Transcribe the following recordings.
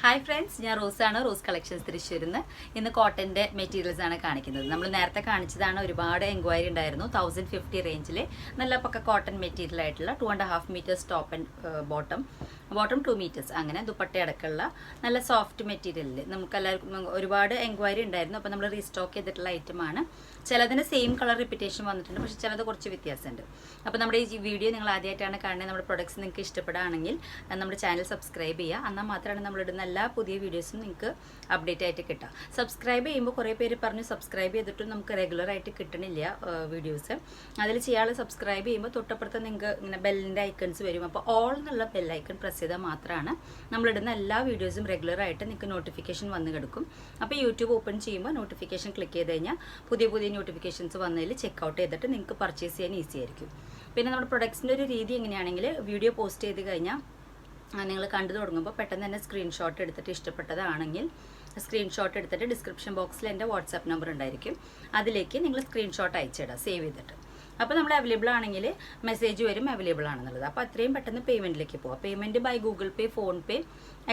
Hi friends, ഞാൻ റോസാണ്. Rose collections തൃശ്ശൂരിൽ നിന്ന്. ഇന്ന് കോട്ടൻ്റെ മെറ്റീരിയൽസ് ആണ് കാണിക്കുന്നത്. നമ്മൾ നേരത്തെ കാണിച്ചതാണ്, ഒരുപാട് എൻക്വയറി ഉണ്ടായിരുന്നു. 1050 റേഞ്ചിൽ നല്ല പക്ക കോട്ടൺ മെറ്റീരിയൽ ആയിട്ടുള്ള 2.5 metres top and bottom 2 metres അങ്ങനെ ദുപ്പട്ട അടക്കമുള്ള നല്ല സോഫ്റ്റ് മെറ്റീരിയലിൽ നമുക്ക് എല്ലാവർക്കും ഒരുപാട് എൻക്വയറി ഉണ്ടായിരുന്നു. അപ്പോൾ നമ്മൾ റീസ്റ്റോക്ക് ചെയ്തിട്ടുള്ള ഐറ്റമാണ്. ചിലതിന് സെയിം കളർ റിപ്പീറ്റേഷൻ വന്നിട്ടുണ്ട്, പക്ഷേ ചിലത് കുറച്ച് വ്യത്യാസമുണ്ട്. അപ്പോൾ നമ്മുടെ ഈ വീഡിയോ നിങ്ങൾ ആദ്യമായിട്ടാണ് കാണുന്നത്, നമ്മുടെ പ്രൊഡക്ട്സ് നിങ്ങൾക്ക് ഇഷ്ടപ്പെടുകയാണെങ്കിൽ നമ്മുടെ ചാനൽ സബ്സ്ക്രൈബ് ചെയ്യുക. എന്നാൽ മാത്രമാണ് നമ്മളിടുന്ന എല്ലാ പുതിയ വീഡിയോസും നിങ്ങൾക്ക് അപ്ഡേറ്റ് ആയിട്ട് കിട്ടുക. സബ്സ്ക്രൈബ് ചെയ്യുമ്പോൾ കുറേ പേര് പറഞ്ഞു സബ്സ്ക്രൈബ് ചെയ്തിട്ടും നമുക്ക് റെഗുലറായിട്ട് കിട്ടണില്ല വീഡിയോസ്. അതിൽ ചെയ്യാതെ സബ്സ്ക്രൈബ് ചെയ്യുമ്പോൾ തൊട്ടപ്പുറത്ത് നിങ്ങൾക്ക് ഇങ്ങനെ ബെല്ലിൻ്റെ ഐക്കൺസ് വരും. അപ്പോൾ ഓൾ എന്നുള്ള ബെൽ ഐക്കൺ പ്രസ് ചെയ്താൽ മാത്രമാണ് നമ്മളിടുന്ന എല്ലാ വീഡിയോസും റെഗുലറായിട്ട് നിങ്ങൾക്ക് നോട്ടിഫിക്കേഷൻ വന്ന് കിടക്കും. അപ്പോൾ യൂട്യൂബ് ഓപ്പൺ ചെയ്യുമ്പോൾ നോട്ടിഫിക്കേഷൻ ക്ലിക്ക് ചെയ്ത് കഴിഞ്ഞാൽ പുതിയ പുതിയ നോട്ടിഫിക്കേഷൻസ് വന്നതിൽ ചെക്കൗട്ട് ചെയ്തിട്ട് നിങ്ങൾക്ക് പർച്ചേസ് ചെയ്യാൻ ഈസി ആയിരിക്കും. പിന്നെ നമ്മുടെ പ്രൊഡക്ട്സിൻ്റെ ഒരു രീതി എങ്ങനെയാണെങ്കിൽ, വീഡിയോ പോസ്റ്റ് ചെയ്ത് കഴിഞ്ഞാൽ നിങ്ങൾ കണ്ടു തുടങ്ങുമ്പോൾ പെട്ടെന്ന് തന്നെ സ്ക്രീൻഷോട്ട് എടുത്തിട്ട് ഇഷ്ടപ്പെട്ടതാണെങ്കിൽ സ്ക്രീൻഷോട്ട് എടുത്തിട്ട് ഡിസ്ക്രിപ്ഷൻ ബോക്സിൽ എൻ്റെ വാട്സാപ്പ് നമ്പർ ഉണ്ടായിരിക്കും. അതിലേക്ക് നിങ്ങൾ സ്ക്രീൻഷോട്ട് അയച്ചിടുക സേവ് ചെയ്തിട്ട്. അപ്പോൾ നമ്മൾ അവൈലബിൾ ആണെങ്കിൽ മെസ്സേജ് വരും അവൈലബിൾ ആണെന്നുള്ളത്. അപ്പോൾ അത്രയും പെട്ടെന്ന് പേയ്മെൻറ്റിലേക്ക് പോകാം. Payment by Google Pay, PhonePe,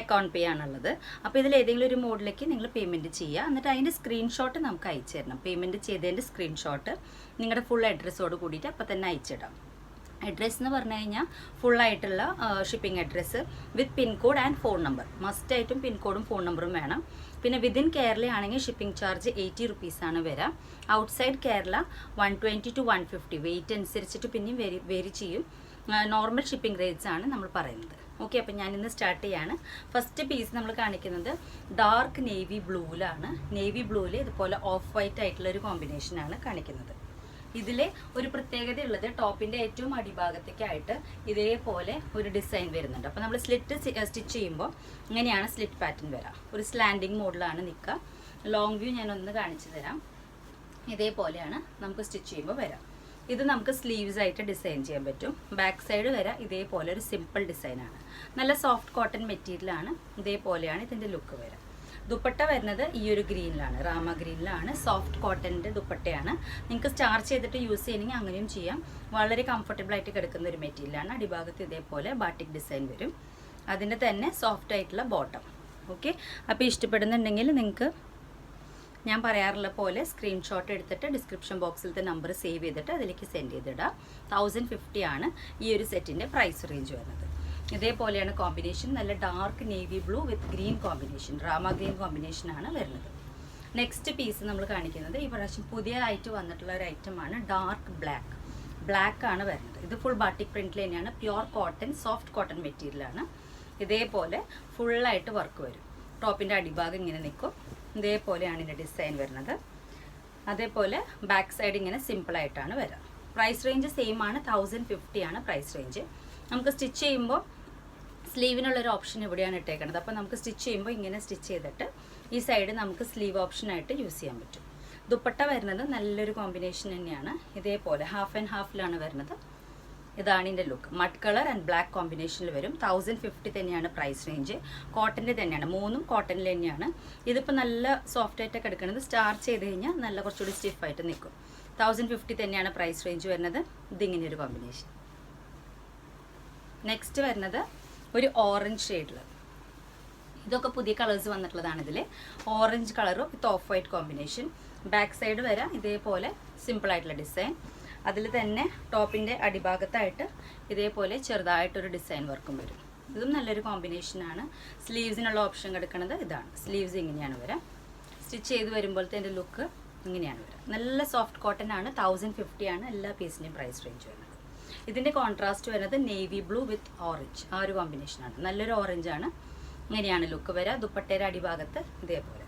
account pay ആണുള്ളത്. അപ്പോൾ ഇതിൽ ഏതെങ്കിലും ഒരു മോഡിലേക്ക് നിങ്ങൾ പേയ്മെൻറ്റ് ചെയ്യുക. എന്നിട്ട് അതിൻ്റെ സ്ക്രീൻഷോട്ട് നമുക്ക് അയച്ചു തരണം. പേയ്മെൻറ്റ് ചെയ്തതിൻ്റെ സ്ക്രീൻഷോട്ട് നിങ്ങളുടെ ഫുൾ അഡ്രസ്സോട് കൂടിയിട്ട് അപ്പോൾ തന്നെ അയച്ചിടാം. അഡ്രസ്സ് എന്ന് പറഞ്ഞു കഴിഞ്ഞാൽ ഫുള്ളായിട്ടുള്ള shipping address with pincode and phone number. മസ്റ്റായിട്ടും പിൻകോഡും ഫോൺ നമ്പറും വേണം. പിന്നെ വിതിൻ കേരള ആണെങ്കിൽ ഷിപ്പിംഗ് ചാർജ് 80 റുപ്പീസാണ് വരിക. Outside Kerala 120 to 150. വെയിറ്റ് അനുസരിച്ചിട്ട് പിന്നെയും വേരി ചെയ്യും. നോർമൽ ഷിപ്പിംഗ് റേറ്റ്സ് ആണ് നമ്മൾ പറയുന്നത്. ഓക്കെ, അപ്പം ഞാനിന്ന് സ്റ്റാർട്ട് ചെയ്യാണ്. ഫസ്റ്റ് പീസ് നമ്മൾ കാണിക്കുന്നത് ഡാർക്ക് നേവി ബ്ലൂവിലാണ്. നേവി ബ്ലൂവിൽ ഇതുപോലെ ഓഫ് വൈറ്റ് ആയിട്ടുള്ള ഒരു കോമ്പിനേഷനാണ് കാണിക്കുന്നത്. ഇതിലെ ഒരു പ്രത്യേകത ഉള്ളത്, ടോപ്പിൻ്റെ ഏറ്റവും അടിഭാഗത്തേക്കായിട്ട് ഇതേപോലെ ഒരു ഡിസൈൻ വരുന്നുണ്ട്. അപ്പോൾ നമ്മൾ സ്റ്റിച്ച് ചെയ്യുമ്പോൾ ഇങ്ങനെയാണ് സ്ലിറ്റ് പാറ്റേൺ വരാം. ഒരു സ്ലാൻഡിങ് മോഡലാണ് നിൽക്കുക. ലോങ് വ്യൂ ഞാനൊന്ന് കാണിച്ചു തരാം. ഇതേപോലെയാണ് നമുക്ക് സ്റ്റിച്ച് ചെയ്യുമ്പോൾ വരാം. ഇത് നമുക്ക് സ്ലീവ്സ് ആയിട്ട് ഡിസൈൻ ചെയ്യാൻ പറ്റും. ബാക്ക് സൈഡ് വരാം ഇതേപോലെ ഒരു സിമ്പിൾ ഡിസൈനാണ്. നല്ല സോഫ്റ്റ് കോട്ടൺ മെറ്റീരിയലാണ്. ഇതേപോലെയാണ് ഇതിൻ്റെ ലുക്ക് വരാം. ദുപ്പട്ട വരുന്നത് ഈ ഒരു ഗ്രീനിലാണ്, റാമ ഗ്രീനിലാണ്. സോഫ്റ്റ് കോട്ടൻ്റെ ദുപ്പട്ടയാണ്. നിങ്ങൾക്ക് സ്റ്റാർച്ച് ചെയ്തിട്ട് യൂസ് ചെയ്യണമെങ്കിൽ അങ്ങനെയും ചെയ്യാം. വളരെ കംഫർട്ടബിൾ ആയിട്ട് കിടക്കുന്ന ഒരു മെറ്റീരിയലാണ്. അടിഭാഗത്ത് ഇതേപോലെ ബാട്ടിക് ഡിസൈൻ വരും. അതിൻ്റെ തന്നെ സോഫ്റ്റ് ആയിട്ടുള്ള ബോട്ടം. ഓക്കെ, അപ്പോൾ ഇഷ്ടപ്പെടുന്നുണ്ടെങ്കിൽ നിങ്ങൾക്ക് ഞാൻ പറയാറുള്ള പോലെ സ്ക്രീൻഷോട്ട് എടുത്തിട്ട് ഡിസ്ക്രിപ്ഷൻ ബോക്സിലത്തെ നമ്പർ സേവ് ചെയ്തിട്ട് അതിലേക്ക് സെൻഡ് ചെയ്തിടാം. 1050 ആണ് ഈ ഒരു സെറ്റിൻ്റെ പ്രൈസ് റേഞ്ച് വരുന്നത്. ഇതേപോലെയാണ് കോമ്പിനേഷൻ. നല്ല dark navy blue with green combination, Rama green കോമ്പിനേഷനാണ് വരുന്നത്. നെക്സ്റ്റ് പീസ് നമ്മൾ കാണിക്കുന്നത് ഈ പ്രാവശ്യം പുതിയതായിട്ട് വന്നിട്ടുള്ള ഒരു ഐറ്റമാണ് ഡാർക്ക് ബ്ലാക്ക് ആണ് വരുന്നത്. ഇത് ഫുൾ ബാട്ടിക് പ്രിൻറ്റിൽ തന്നെയാണ്. പ്യുവർ കോട്ടൺ, സോഫ്റ്റ് കോട്ടൺ മെറ്റീരിയലാണ്. ഇതേപോലെ ഫുള്ളായിട്ട് വർക്ക് വരും. ടോപ്പിൻ്റെ അടിഭാഗം ഇങ്ങനെ നിൽക്കും. ഇതേപോലെയാണ് ഇതിൻ്റെ ഡിസൈൻ വരുന്നത്. അതേപോലെ ബാക്ക് സൈഡ് ഇങ്ങനെ സിമ്പിളായിട്ടാണ് വരിക. പ്രൈസ് റേഞ്ച് സെയിം ആണ്, 1050 ആണ് പ്രൈസ് റേഞ്ച്. നമുക്ക് സ്റ്റിച്ച് ചെയ്യുമ്പോൾ സ്ലീവിനുള്ളൊരു ഓപ്ഷൻ ഇവിടെയാണ് ഇട്ടേക്കുന്നത്. അപ്പോൾ നമുക്ക് സ്റ്റിച്ച് ചെയ്യുമ്പോൾ ഇങ്ങനെ സ്റ്റിച്ച് ചെയ്തിട്ട് ഈ സൈഡ് നമുക്ക് സ്ലീവ് ഓപ്ഷനായിട്ട് യൂസ് ചെയ്യാൻ പറ്റും. ദുപ്പട്ട വരുന്നത് നല്ലൊരു കോമ്പിനേഷൻ തന്നെയാണ്. ഇതേപോലെ ഹാഫ് ആൻഡ് ഹാഫിലാണ് വരുന്നത്. ഇതാണ് ഇതിൻ്റെ look. Mud colour and black കോമ്പിനേഷനിൽ വരും. 1050 തന്നെയാണ് പ്രൈസ് റേഞ്ച്. കോട്ടൻ്റെ തന്നെയാണ്, മൂന്നും കോട്ടണിൽ തന്നെയാണ്. ഇതിപ്പോൾ നല്ല സോഫ്റ്റ് ആയിട്ടൊക്കെ എടുക്കുന്നത്. സ്റ്റാർച്ച് ചെയ്ത് കഴിഞ്ഞാൽ നല്ല കുറച്ചുകൂടി സ്റ്റിഫായിട്ട് നിൽക്കും. 1050 തന്നെയാണ് പ്രൈസ് റേഞ്ച് വരുന്നത്. ഇതിങ്ങനെ ഒരു കോമ്പിനേഷൻ. നെക്സ്റ്റ് വരുന്നത് ഒരു ഓറഞ്ച് ഷെയ്ഡിൽ. ഇതൊക്കെ പുതിയ കളേഴ്സ് വന്നിട്ടുള്ളതാണ്. ഇതിൽ ഓറഞ്ച് കളറും with off white combination. Back side വരാം ഇതേപോലെ സിമ്പിളായിട്ടുള്ള ഡിസൈൻ. അതിൽ തന്നെ ടോപ്പിൻ്റെ അടിഭാഗത്തായിട്ട് ഇതേപോലെ ചെറുതായിട്ടൊരു ഡിസൈൻ വർക്കും വരും. ഇതും നല്ലൊരു കോമ്പിനേഷനാണ്. സ്ലീവ്സിനുള്ള ഓപ്ഷൻ കിടക്കുന്നത് ഇതാണ്. സ്ലീവ്സ് ഇങ്ങനെയാണ് വരാം. സ്റ്റിച്ച് ചെയ്ത് വരുമ്പോഴത്തെ എൻ്റെ ലുക്ക് ഇങ്ങനെയാണ് വരാം. നല്ല സോഫ്റ്റ് കോട്ടൺ ആണ്. 1050 ആണ് എല്ലാ പീസിൻ്റെയും പ്രൈസ് റേഞ്ച് വരുന്നത്. ഇതിൻ്റെ കോൺട്രാസ്റ്റ് വരുന്നത് നേവി ബ്ലൂ വിത്ത് ഓറഞ്ച്, ആ ഒരു കോമ്പിനേഷനാണ്. നല്ലൊരു ഓറഞ്ചാണ്. ഇങ്ങനെയാണ് ലുക്ക് വരിക. ദുപ്പട്ടയുടെ അടിഭാഗത്ത് ഇതേപോലെ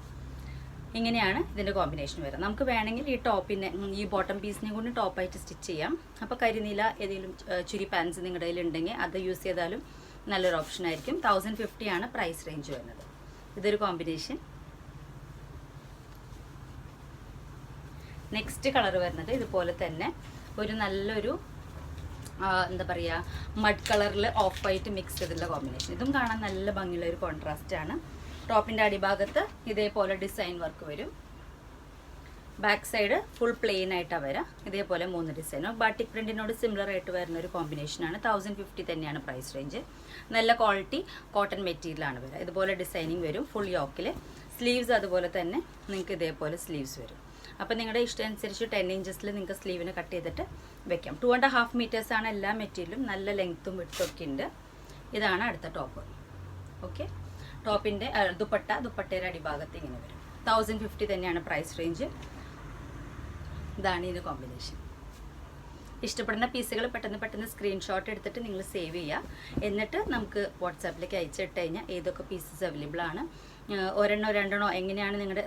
ഇങ്ങനെയാണ് ഇതിൻ്റെ കോമ്പിനേഷൻ വരിക. നമുക്ക് വേണമെങ്കിൽ ഈ ടോപ്പിനെ, ഈ ബോട്ടം പീസിനെ കൊണ്ട് ടോപ്പായിട്ട് സ്റ്റിച്ച് ചെയ്യാം. അപ്പോൾ കരിനീല ഏതെങ്കിലും ചുരി പാൻസ് നിങ്ങളുടെ കയ്യിൽ ഉണ്ടെങ്കിൽ അത് യൂസ് ചെയ്താലും നല്ലൊരു ഓപ്ഷൻ ആയിരിക്കും. 1050 ആണ് പ്രൈസ് റേഞ്ച് വരുന്നത്. ഇതൊരു കോമ്പിനേഷൻ. നെക്സ്റ്റ് കളർ വരുന്നത് ഇതുപോലെ തന്നെ ഒരു നല്ലൊരു എന്താ പറയുക, മഡ് കളറിൽ ഓഫ് വൈറ്റ് മിക്സ് ചെയ്തിട്ടുള്ള കോമ്പിനേഷൻ. ഇതും കാണാൻ നല്ല ഭംഗിയുള്ള ഒരു കോൺട്രാസ്റ്റ് ആണ്. ടോപ്പിൻ്റെ അടിഭാഗത്ത് ഇതേപോലെ ഡിസൈൻ വർക്ക് വരും. ബാക്ക് സൈഡ് ഫുൾ പ്ലെയിൻ ആയിട്ടാണ് വരാം. ഇതേപോലെ 3 ഡിസൈനും ബാട്ടിക് പ്രിന്റിനോട് സിമിലർ ആയിട്ട് വരുന്ന ഒരു കോമ്പിനേഷനാണ്. 1050 തന്നെയാണ് പ്രൈസ് റേഞ്ച്. നല്ല ക്വാളിറ്റി കോട്ടൺ മെറ്റീരിയലാണ് വരിക. ഇതുപോലെ ഡിസൈനിങ് വരും ഫുൾ യോക്കിൽ. സ്ലീവ്സ് അതുപോലെ തന്നെ നിങ്ങൾക്ക് ഇതേപോലെ സ്ലീവ്സ് വരും. അപ്പോൾ നിങ്ങളുടെ ഇഷ്ടം അനുസരിച്ച് 10 ഇഞ്ചസിൽ നിങ്ങൾക്ക് സ്ലീവിന് കട്ട് ചെയ്തിട്ട് വെക്കാം. 2.5 മീറ്റേഴ്സാണ് എല്ലാ മെറ്റീരിയലും. നല്ല ലെങ്ത്തും വിഡ്ത്തും ഉണ്ട്. ഇതാണ് അടുത്ത ടോപ്പ്. ഓക്കെ, ടോപ്പിൻ്റെ ദുപ്പട്ടയുടെ അടിഭാഗത്ത് ഇങ്ങനെ വരും. 1050 തന്നെയാണ് പ്രൈസ് റേഞ്ച്. ഇതാണ് ഇതിൻ്റെ കോമ്പിനേഷൻ. ഇഷ്ടപ്പെടുന്ന പീസുകൾ പെട്ടെന്ന് സ്ക്രീൻഷോട്ട് എടുത്തിട്ട് നിങ്ങൾ സേവ് ചെയ്യുക. എന്നിട്ട് നമുക്ക് വാട്സാപ്പിലേക്ക് അയച്ചിട്ട് കഴിഞ്ഞാൽ ഏതൊക്കെ പീസസ് അവൈലബിൾ ആണ്, ഒരെണ്ണോ രണ്ടെണ്ണോ എങ്ങനെയാണ് നിങ്ങളുടെ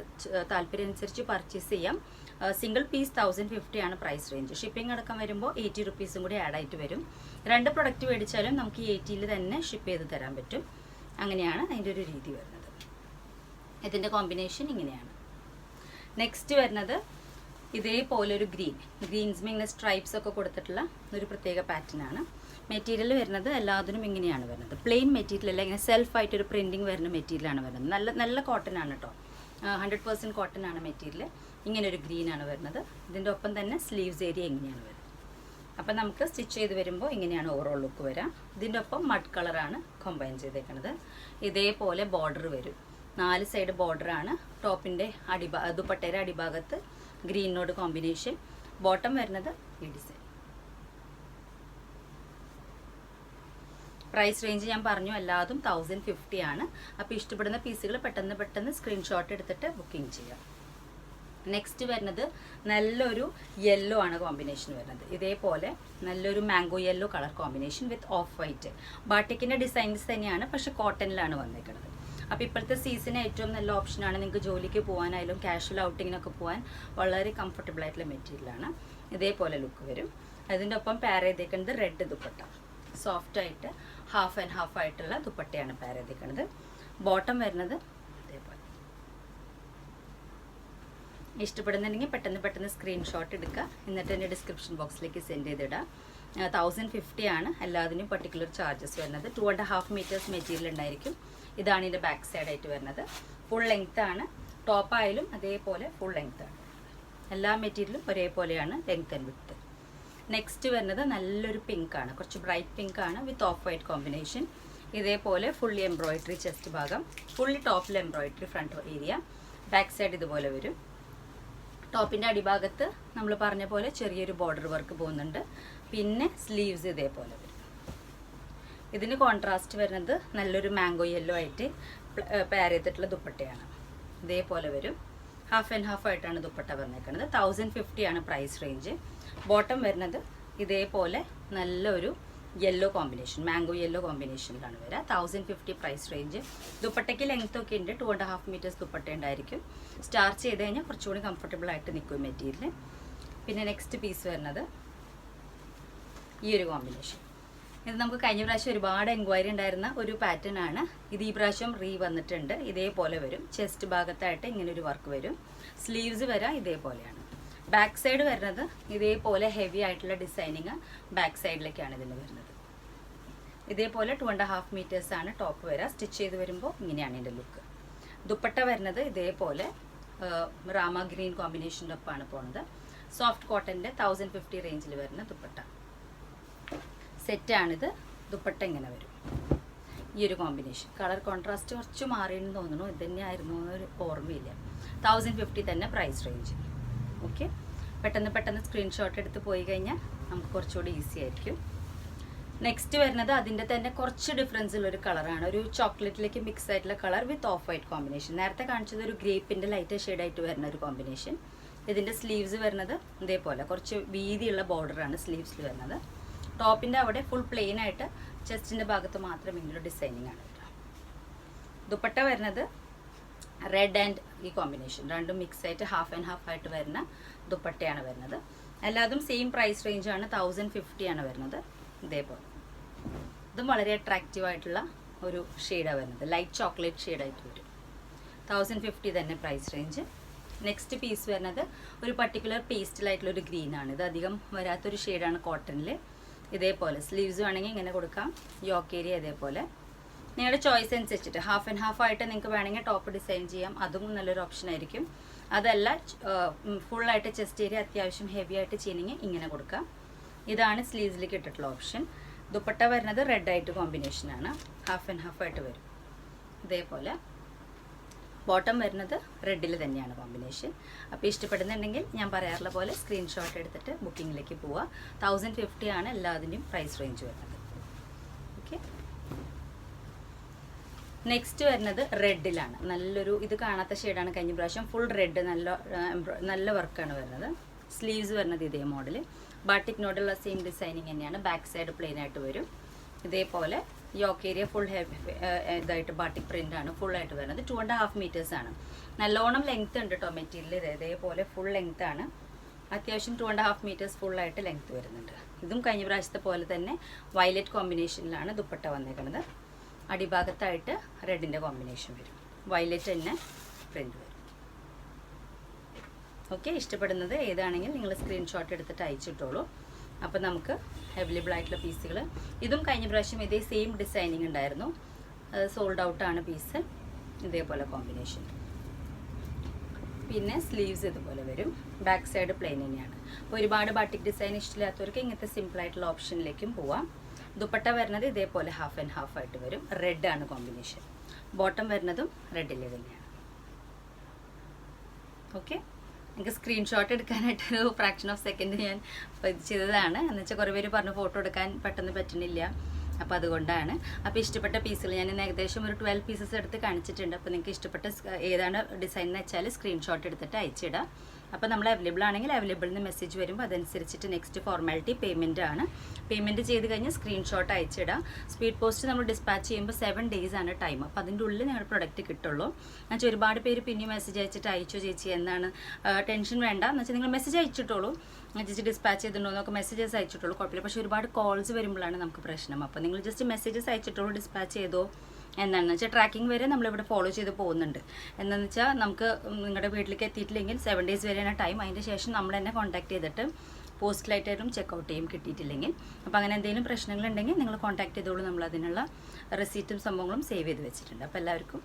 താല്പര്യം അനുസരിച്ച് പർച്ചേസ് ചെയ്യാം. സിംഗിൾ പീസ് 1050 ആണ് പ്രൈസ് റേഞ്ച്. ഷിപ്പിംഗ് അടക്കം വരുമ്പോൾ 80 റുപ്പീസും കൂടി ആഡ് ആയിട്ട് വരും. 2 പ്രൊഡക്റ്റ് മേടിച്ചാലും നമുക്ക് 80-ൽ തന്നെ ഷിപ്പ് ചെയ്ത് തരാൻ പറ്റും. അങ്ങനെയാണ് അതിൻ്റെ ഒരു രീതി വരുന്നത്. ഇതിൻ്റെ കോമ്പിനേഷൻ ഇങ്ങനെയാണ്. നെക്സ്റ്റ് വരുന്നത് ഇതേപോലെ ഒരു ഗ്രീൻസ് ഇങ്ങനെ സ്ട്രൈപ്സ് ഒക്കെ കൊടുത്തിട്ടുള്ള ഒരു പ്രത്യേക പാറ്റേൺ ആണ്. മെറ്റീരിയൽ വരുന്നത് എല്ലാത്തിനും ഇങ്ങനെയാണ് വരുന്നത്. പ്ലെയിൻ മെറ്റീരിയൽ അല്ല, ഇങ്ങനെ സെൽഫായിട്ടൊരു പ്രിൻറ്റിങ് വരുന്ന മെറ്റീരിയലാണ് വരുന്നത്. നല്ല കോട്ടൺ ആണ് കേട്ടോ. 100% കോട്ടൺ ആണ് മെറ്റീരിയൽ. ഇങ്ങനെ ഒരു ഗ്രീനാണ് വരുന്നത്. ഇതിൻ്റെ ഒപ്പം തന്നെ സ്ലീവ്സ് ഏരിയ എങ്ങനെയാണ് വരുന്നത്. അപ്പം നമുക്ക് സ്റ്റിച്ച് ചെയ്ത് വരുമ്പോൾ ഇങ്ങനെയാണ് ഓവറോൾ ലുക്ക് വരാം. ഇതിൻ്റെ ഒപ്പം മഡ് കളറാണ് കമ്പൈൻ ചെയ്തേക്കുന്നത്. ഇതേപോലെ ബോർഡർ വരും. 4 സൈഡ് ബോർഡറാണ്. ടോപ്പിൻ്റെ ദുപ്പട്ടയുടെ അടിഭാഗത്ത് ഗ്രീനോട് കോമ്പിനേഷൻ. ബോട്ടം വരുന്നത് ഈ ഡിസൈൻ. പ്രൈസ് റേഞ്ച് ഞാൻ പറഞ്ഞു എല്ലാതും 1050 ആണ്. അപ്പോൾ ഇഷ്ടപ്പെടുന്ന പീസുകൾ പെട്ടെന്ന് സ്ക്രീൻഷോട്ട് എടുത്തിട്ട് ബുക്കിംഗ് ചെയ്യാം. നെക്സ്റ്റ് വരുന്നത് നല്ലൊരു യെല്ലോ ആണ് കോമ്പിനേഷൻ വരുന്നത്. ഇതേപോലെ നല്ലൊരു mango yellow colour combination with off white. ബാട്ടിക്കിൻ്റെ ഡിസൈൻസ് തന്നെയാണ്, പക്ഷെ കോട്ടണിലാണ് വന്നേക്കുന്നത്. അപ്പോൾ ഇപ്പോഴത്തെ സീസണ് ഏറ്റവും നല്ല ഓപ്ഷനാണ്. നിങ്ങൾക്ക് ജോലിക്ക് പോകാനായാലും കാഷ്വൽ ഔട്ടിങ്ങിനൊക്കെ പോകാൻ വളരെ കംഫർട്ടബിൾ ആയിട്ടുള്ള മെറ്റീരിയലാണ്. ഇതേപോലെ ലുക്ക് വരും. അതിൻ്റെ ഒപ്പം പെയർ ചെയ്തേക്കുന്നത് റെഡ് ദുപ്പട്ട. സോഫ്റ്റ് ആയിട്ട് ഹാഫ് ആൻഡ് ഹാഫ് ആയിട്ടുള്ള ദുപ്പട്ടയാണ് പെയർ ചെയ്തേക്കുന്നത്. ബോട്ടം വരുന്നത് ഇതേപോലെ. ഇഷ്ടപ്പെടുന്നുണ്ടെങ്കിൽ പെട്ടെന്ന് സ്ക്രീൻഷോട്ട് എടുക്കുക. എന്നിട്ട് എൻ്റെ ഡിസ്ക്രിപ്ഷൻ ബോക്സിലേക്ക് സെൻഡ് ചെയ്തിടുക. 1050 ആണ്. എല്ലാത്തിനും പർട്ടിക്കുലർ ചാർജസ് വരുന്നത്. 2.5 മീറ്റേഴ്സ് മെറ്റീരിയൽ ഉണ്ടായിരിക്കും. ഇതാണ് ഇതിൻ്റെ ബാക്ക് സൈഡ് ആയിട്ട് വരുന്നത്. ഫുൾ ലെങ്ത് ആണ്. ടോപ്പായാലും അതേപോലെ ഫുൾ ലെങ്ത് ആണ്. എല്ലാ മെറ്റീരിയലും ഒരേപോലെയാണ് ലെങ്ത് ആൻഡ് വിഡ്ത്ത്. നെക്സ്റ്റ് വരുന്നത് നല്ലൊരു പിങ്ക് ആണ്. കുറച്ച് ബ്രൈറ്റ് പിങ്ക് ആണ് വിത്ത് ഓഫ് വൈറ്റ് കോമ്പിനേഷൻ. ഇതേപോലെ ഫുള്ളി എംബ്രോയിഡറി ചെസ്റ്റ് ഭാഗം, ഫുള്ളി ടോപ്പിൽ embroidery front area. Back side ഇതുപോലെ വരും. ടോപ്പിൻ്റെ അടിഭാഗത്ത് നമ്മൾ പറഞ്ഞ പോലെ ചെറിയൊരു ബോർഡർ വർക്ക് പോകുന്നുണ്ട്. പിന്നെ സ്ലീവ്സ് ഇതേപോലെ വരും. ഇതിന് കോൺട്രാസ്റ്റ് വരുന്നത് നല്ലൊരു മാംഗോ യെല്ലോ ആയിട്ട് പെയർ ചെയ്തിട്ടുള്ള ദുപ്പട്ടയാണ്. ഇതേപോലെ വരും. ഹാഫ് ആൻഡ് ഹാഫ് ആയിട്ടാണ് ദുപ്പട്ട വന്നേക്കുന്നത്. 1050 ആണ് പ്രൈസ് റേഞ്ച്. ബോട്ടം വരുന്നത് ഇതേപോലെ നല്ലൊരു യെല്ലോ കോമ്പിനേഷൻ, മാംഗോ യെല്ലോ കോമ്പിനേഷനിലാണ് വരിക. 1050 പ്രൈസ് റേഞ്ച്. ദുപ്പട്ടയ്ക്ക് ലെങ്ത് ഒക്കെ ഉണ്ട്. 2.5 മീറ്റേഴ്സ് ദുപ്പട്ട ഉണ്ടായിരിക്കും. സ്റ്റാർച്ച് ചെയ്ത് കഴിഞ്ഞാൽ കുറച്ചുകൂടി കംഫർട്ടബിൾ ആയിട്ട് നിൽക്കും മെറ്റീരിയൽ. പിന്നെ നെക്സ്റ്റ് പീസ് വരുന്നത് ഈ ഒരു കോമ്പിനേഷൻ. ഇത് നമുക്ക് കഴിഞ്ഞ പ്രാവശ്യം ഒരുപാട് എൻക്വയറി ഉണ്ടായിരുന്ന ഒരു പാറ്റേൺ ആണ്. ഇത് ഈ പ്രാവശ്യം വന്നിട്ടുണ്ട്. ഇതേപോലെ വരും. ചെസ്റ്റ് ഭാഗത്തായിട്ട് ഇങ്ങനെ ഒരു വർക്ക് വരും. സ്ലീവ്സ് വരാം ഇതേപോലെയാണ്. ബാക്ക് സൈഡ് വരുന്നത് ഇതേപോലെ ഹെവി ആയിട്ടുള്ള ഡിസൈനിങ് ബാക്ക് സൈഡിലേക്കാണ് ഇതിന് വരുന്നത്. ഇതേപോലെ 2.5 മീറ്റേഴ്സ് ആണ് ടോപ്പ് വരിക. സ്റ്റിച്ച് ചെയ്ത് വരുമ്പോൾ ഇങ്ങനെയാണ് ഇതിൻ്റെ ലുക്ക്. ദുപ്പട്ട വരുന്നത് ഇതേപോലെ റാമ ഗ്രീൻ കോമ്പിനേഷൻ്റെ ഒപ്പമാണ് പോകുന്നത്. സോഫ്റ്റ് കോട്ടൻ്റെ 1050 റേഞ്ചിൽ വരുന്ന ദുപ്പട്ട സെറ്റാണിത്. ദുപ്പട്ട ഇങ്ങനെ വരും. ഈ ഒരു കോമ്പിനേഷൻ കളർ കോൺട്രാസ്റ്റ് കുറച്ച് മാറിയെന്ന് തോന്നുന്നു. ഇത് തന്നെയായിരുന്നു എന്നൊരു ഓർമ്മയില്ല. 1050 തന്നെ പ്രൈസ് റേഞ്ച്. ഓക്കെ, പെട്ടെന്ന് സ്ക്രീൻഷോട്ട് എടുത്ത് പോയി കഴിഞ്ഞാൽ നമുക്ക് കുറച്ചുകൂടി ഈസി ആയിരിക്കും. നെക്സ്റ്റ് വരുന്നത് അതിൻ്റെ തന്നെ കുറച്ച് ഡിഫറൻസ് ഉള്ളൊരു കളറാണ്. ഒരു ചോക്ലേറ്റിലേക്ക് മിക്സ് ആയിട്ടുള്ള കളർ വിത്ത് ഓഫ് വൈറ്റ് കോമ്പിനേഷൻ. നേരത്തെ കാണിച്ചത് ഒരു ഗ്രേപ്പിൻ്റെ ലൈറ്റ് ഷെയ്ഡായിട്ട് വരുന്ന ഒരു കോമ്പിനേഷൻ. ഇതിൻ്റെ സ്ലീവ്സ് വരുന്നത് ഇതേപോലെ കുറച്ച് വീതിയുള്ള ബോർഡറാണ് സ്ലീവ്സിൽ വരുന്നത്. ടോപ്പിൻ്റെ അവിടെ ഫുൾ പ്ലെയിൻ ആയിട്ട് ചെസ്റ്റിൻ്റെ ഭാഗത്ത് മാത്രം ഇങ്ങനൊരു ഡിസൈനിങ് ആണ്. ദുപ്പട്ട വരുന്നത് റെഡ് ആൻഡ് ഈ കോമ്പിനേഷൻ രണ്ടും മിക്സ് ആയിട്ട് ഹാഫ് ആൻഡ് ഹാഫ് ആയിട്ട് വരുന്ന ദുപ്പട്ടയാണ് വരുന്നത്. എല്ലാതും സെയിം പ്രൈസ് റേഞ്ചാണ്. 1050 ആണ് വരുന്നത്. ഇതേപോലെ ഇതും വളരെ അട്രാക്റ്റീവ് ആയിട്ടുള്ള ഒരു ഷെയ്ഡാണ് വരുന്നത്. ലൈറ്റ് ചോക്ലേറ്റ് ഷെയ്ഡായിട്ട് വരും. 1050 തന്നെ പ്രൈസ് റേഞ്ച്. നെക്സ്റ്റ് പീസ് വരുന്നത് ഒരു പർട്ടിക്കുലർ പേസ്റ്റലായിട്ടുള്ളൊരു ഗ്രീനാണ്. ഇത് അധികം വരാത്തൊരു ഷെയ്ഡാണ് കോട്ടണിൽ. ഇതേപോലെ സ്ലീവ്സ് വേണമെങ്കിൽ ഇങ്ങനെ കൊടുക്കാം. യോക്ക് ഏരിയ ഇതേപോലെ നിങ്ങളുടെ ചോയ്സ് അനുസരിച്ചിട്ട് ഹാഫ് ആൻഡ് ഹാഫ് ആയിട്ട് നിങ്ങൾക്ക് വേണമെങ്കിൽ ടോപ്പ് ഡിസൈൻ ചെയ്യാം. അതും നല്ലൊരു ഓപ്ഷൻ ആയിരിക്കും. അതല്ല ഫുള്ളായിട്ട് ചെസ്റ്റ് ഏരിയ അത്യാവശ്യം ഹെവി ആയിട്ട് ചെയ്യണമെങ്കിൽ ഇങ്ങനെ കൊടുക്കാം. ഇതാണ് സ്ലീവ്സിലേക്ക് ഇട്ടിട്ടുള്ള ഓപ്ഷൻ. ദുപ്പട്ട വരുന്നത് റെഡ് ആയിട്ട് കോമ്പിനേഷനാണ്, ഹാഫ് ആൻഡ് ഹാഫ് ആയിട്ട് വരും. ഇതേപോലെ ബോട്ടം വരുന്നത് റെഡിൽ തന്നെയാണ് കോമ്പിനേഷൻ. അപ്പോൾ ഇഷ്ടപ്പെടുന്നുണ്ടെങ്കിൽ ഞാൻ പറയാറുള്ള പോലെ സ്ക്രീൻഷോട്ട് എടുത്തിട്ട് ബുക്കിങ്ങിലേക്ക് പോവുക. 1050 ആണ് എല്ലാതിൻ്റെയും പ്രൈസ് റേഞ്ച് വരുന്നത്. ഓക്കെ, നെക്സ്റ്റ് വരുന്നത് റെഡിലാണ്. നല്ലൊരു ഇത് കാണാത്ത ഷെയ്ഡാണ്. കഴിഞ്ഞ പ്രാവശ്യം ഫുൾ റെഡ്, നല്ല വർക്കാണ് വരുന്നത്. സ്ലീവ്സ് വരുന്നത് ഇതേ മോഡൽ, ബാട്ടിക് നോടുള്ള സെയിം ഡിസൈനിങ് തന്നെയാണ്. ബാക്ക് സൈഡ് പ്ലെയിൻ ആയിട്ട് വരും. ഇതേപോലെ യോക്ക് ഏരിയ ഫുൾ ഇതായിട്ട് ബാട്ടിക് പ്രിന്റ് ആണ് ഫുള്ളായിട്ട് വരുന്നത്. 2.5 meters ആണ്. നല്ലോണം ലെങ്ത് ഉണ്ട് കേട്ടോ മെറ്റീരിയൽ. ഇതേപോലെ ഫുൾ ലെങ്ത് ആണ്. അത്യാവശ്യം 2.5 meters ഫുള്ളായിട്ട് ലെങ്ത് വരുന്നുണ്ട്. ഇതും കഴിഞ്ഞ പ്രാവശ്യത്തെ പോലെ തന്നെ വയലറ്റ് കോമ്പിനേഷനിലാണ് ദുപ്പട്ട വന്നേക്കുന്നത്. അടിഭാഗത്തായിട്ട് റെഡിൻ്റെ കോമ്പിനേഷൻ വരും, വയലറ്റ് തന്നെ പ്രിന്റ് വരും. ഓക്കെ, ഇഷ്ടപ്പെടുന്നത് ഏതാണെങ്കിൽ നിങ്ങൾ സ്ക്രീൻഷോട്ട് എടുത്തിട്ട് അയച്ചിട്ടോളൂ. അപ്പോൾ നമുക്ക് അവൈലബിൾ ആയിട്ടുള്ള പീസുകൾ, ഇതും കഴിഞ്ഞ പ്രാവശ്യം ഇതേ സെയിം ഡിസൈനിങ് ഉണ്ടായിരുന്നു. അത് സോൾഡ് ഔട്ടാണ് പീസ്. ഇതേപോലെ കോമ്പിനേഷൻ. പിന്നെ സ്ലീവ്സ് ഇതുപോലെ വരും, ബാക്ക് സൈഡ് പ്ലെയിൻ തന്നെയാണ്. അപ്പോൾ ഒരുപാട് ബാട്ടിക് ഡിസൈൻ ഇഷ്ടമില്ലാത്തവർക്ക് ഇങ്ങനത്തെ സിമ്പിൾ ആയിട്ടുള്ള ഓപ്ഷനിലേക്കും പോവാം. ദുപ്പട്ട വരുന്നത് ഇതേപോലെ ഹാഫ് ആൻഡ് ഹാഫ് ആയിട്ട് വരും, റെഡ് ആണ് കോമ്പിനേഷൻ. ബോട്ടം വരുന്നതും റെഡിൽ തന്നെയാണ്. ഓക്കെ, എനിക്ക് സ്ക്രീൻഷോട്ട് എടുക്കാനായിട്ടൊരു ഫ്രാക്ഷൻ ഓഫ് സെക്കൻഡ് ഞാൻ ഇത് ചെയ്തതാണ്. എന്നുവെച്ചാൽ കുറേ പേര് പറഞ്ഞു ഫോട്ടോ എടുക്കാൻ പെട്ടെന്ന് പറ്റുന്നില്ല, അപ്പോൾ അതുകൊണ്ടാണ്. അപ്പോൾ ഇഷ്ടപ്പെട്ട പീസുകൾ ഞാൻ ഇന്ന് ഏകദേശം ഒരു 12 pieces എടുത്ത് കാണിച്ചിട്ടുണ്ട്. അപ്പോൾ നിങ്ങൾക്ക് ഇഷ്ടപ്പെട്ട ഏതാണ് ഡിസൈൻ എന്ന് വെച്ചാൽ സ്ക്രീൻഷോട്ട് എടുത്തിട്ട് അയച്ചിടാം. അപ്പോൾ നമ്മൾ അവൈലബിൾ ആണെങ്കിൽ അവൈലബിൾ എന്ന് മെസ്സേജ് വരുമ്പോൾ അതനുസരിച്ചിട്ട് നെക്സ്റ്റ് ഫോർമാലിറ്റി പേയ്മെൻറ്റ് ആണ്. പേയ്മെൻറ്റ് ചെയ്ത് കഴിഞ്ഞ് സ്ക്രീൻഷോട്ട് അയച്ചിടാം. സ്പീഡ് പോസ്റ്റ് നമ്മൾ ഡിസ്പാച്ച് ചെയ്യുമ്പോൾ 7 days ആണ് ടൈം. അപ്പോൾ അതിൻ്റെ ഉള്ളിൽ നിങ്ങളുടെ പ്രൊഡക്റ്റ് കിട്ടുള്ളൂ. എന്നുവെച്ചാൽ ഒരുപാട് പേര് പിന്നെ മെസ്സേജ് അയച്ചിട്ട് അയച്ചോ ചേച്ചി എന്നാണ്. ടെൻഷൻ വേണ്ട, എന്ന് വെച്ചാൽ നിങ്ങൾ മെസ്സേജ് അയച്ചിട്ടുള്ളൂ, ചേച്ചി ഡിസ്പാച്ച് ചെയ്തിട്ടുണ്ടോ എന്നൊക്കെ മെസ്സേജസ് അയച്ചിട്ടുള്ളൂ, കുഴപ്പമില്ല. പക്ഷേ ഒരുപാട് കോൾസ് വരുമ്പോഴാണ് നമുക്ക് പ്രശ്നം. അപ്പോൾ നിങ്ങൾ ജസ്റ്റ് മെസ്സേജസ് അയച്ചിട്ടുള്ളൂ ഡിസ്പാച്ച് ചെയ്തോ എന്താണെന്ന് വെച്ചാൽ ട്രാക്കിംഗ് വരെ നമ്മളിവിടെ ഫോളോ ചെയ്ത് പോകുന്നുണ്ട്. എന്താണെന്ന് വെച്ചാൽ നമുക്ക് നിങ്ങളുടെ വീട്ടിലേക്ക് എത്തിയിട്ടില്ലെങ്കിൽ 7 days വരെയാണ് ടൈം. അതിൻ്റെ ശേഷം നമ്മൾ തന്നെ കോൺടാക്ട് ചെയ്തിട്ട് പോസ്റ്റിലായിട്ടായിട്ടും ചെക്കൗട്ട് ചെയ്യും കിട്ടിയിട്ടില്ലെങ്കിൽ. അപ്പോൾ അങ്ങനെ എന്തെങ്കിലും പ്രശ്നങ്ങളുണ്ടെങ്കിൽ നിങ്ങൾ കോൺടാക്ട് ചെയ്തോളൂ. നമ്മൾ അതിനുള്ള റെസീറ്റും സംഭവങ്ങളും സേവ് ചെയ്ത് വെച്ചിട്ടുണ്ട്. അപ്പോൾ എല്ലാവർക്കും